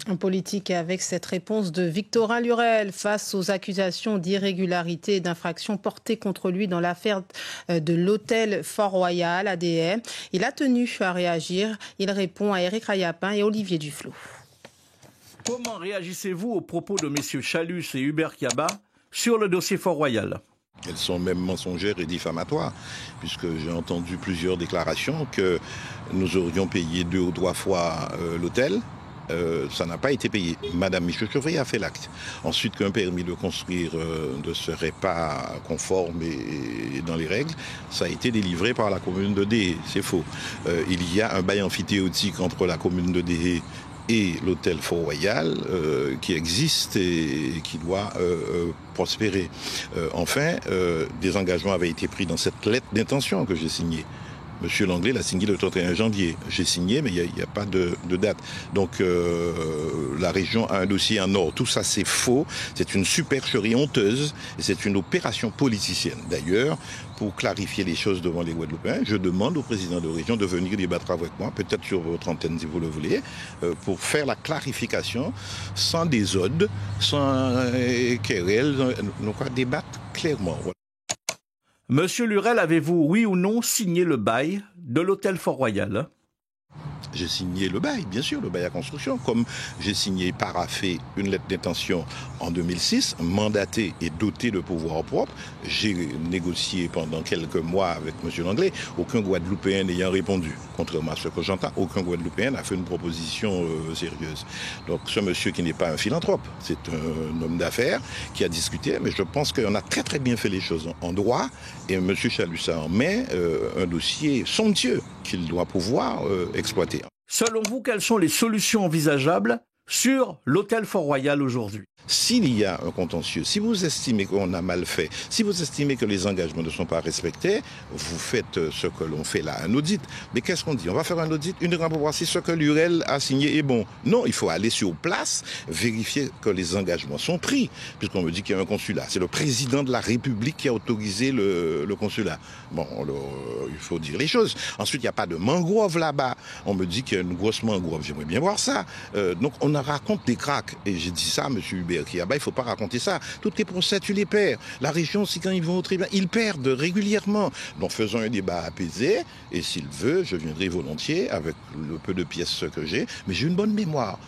En politique, avec cette réponse de Victorin Lurel face aux accusations d'irrégularité et d'infraction portées contre lui dans l'affaire de l'hôtel Fort-Royal ADM, il a tenu à réagir. Il répond à Éric Rayapin et Olivier Duflot. Comment réagissez-vous aux propos de messieurs Chalus et Hubert Kiaba sur le dossier Fort-Royal ? Elles sont même mensongères et diffamatoires, puisque j'ai entendu plusieurs déclarations que nous aurions payé 2 ou 3 fois l'hôtel. Ça n'a pas été payé. Madame Michel Chevrier a fait l'acte. Ensuite, qu'un permis de construire ne serait pas conforme et dans les règles, ça a été délivré par la commune de Déhé. C'est faux. Il y a un bail amphithéotique entre la commune de Déhé et l'hôtel Fort-Royal qui existe et qui doit prospérer. Enfin, des engagements avaient été pris dans cette lettre d'intention que j'ai signée. Monsieur Langlais l'a signé le 31 janvier. J'ai signé, mais il n'y a pas de date. Donc la région a un dossier en or. Tout ça, c'est faux. C'est une supercherie honteuse et c'est une opération politicienne. D'ailleurs, pour clarifier les choses devant les Guadeloupéens, je demande au président de région de venir débattre avec moi, peut-être sur votre antenne si vous le voulez, pour faire la clarification sans désordre, sans querelle. Nous allons débattre clairement. Voilà. Monsieur Lurel, avez-vous, oui ou non, signé le bail de l'hôtel Fort-Royal ? J'ai signé le bail, bien sûr, le bail à construction, comme j'ai signé paraphé une lettre d'intention en 2006, mandaté et doté de pouvoir propre. J'ai négocié pendant quelques mois avec M. Langlais, aucun Guadeloupéen n'ayant répondu. Contrairement à ce que j'entends, aucun Guadeloupéen n'a fait une proposition sérieuse. Donc ce monsieur qui n'est pas un philanthrope, c'est un homme d'affaires qui a discuté, mais je pense qu'on a très très bien fait les choses en droit, et M. Chalus a en main un dossier somptueux qu'il doit pouvoir exploiter. Selon vous, quelles sont les solutions envisageables sur l'hôtel Fort-Royal aujourd'hui ? S'il y a un contentieux, si vous estimez qu'on a mal fait, si vous estimez que les engagements ne sont pas respectés, vous faites ce que l'on fait là, un audit. Mais qu'est-ce qu'on dit ? On va faire un audit uniquement pour voir si ce que l'URL a signé est bon. Non, il faut aller sur place, vérifier que les engagements sont pris, puisqu'on me dit qu'il y a un consulat. C'est le président de la République qui a autorisé le consulat. Bon, il faut dire les choses. Ensuite, il n'y a pas de mangrove là-bas. On me dit qu'il y a une grosse mangrove. J'aimerais bien voir ça. Donc, on raconte des cracks. Et j'ai dit ça, monsieur Hubert. Il ne faut pas raconter ça. Toutes les procès, tu les perds. La région, si quand ils vont au tribunal, ils perdent régulièrement. Donc faisons un débat apaisé. Et s'il veut, je viendrai volontiers avec le peu de pièces que j'ai. Mais j'ai une bonne mémoire.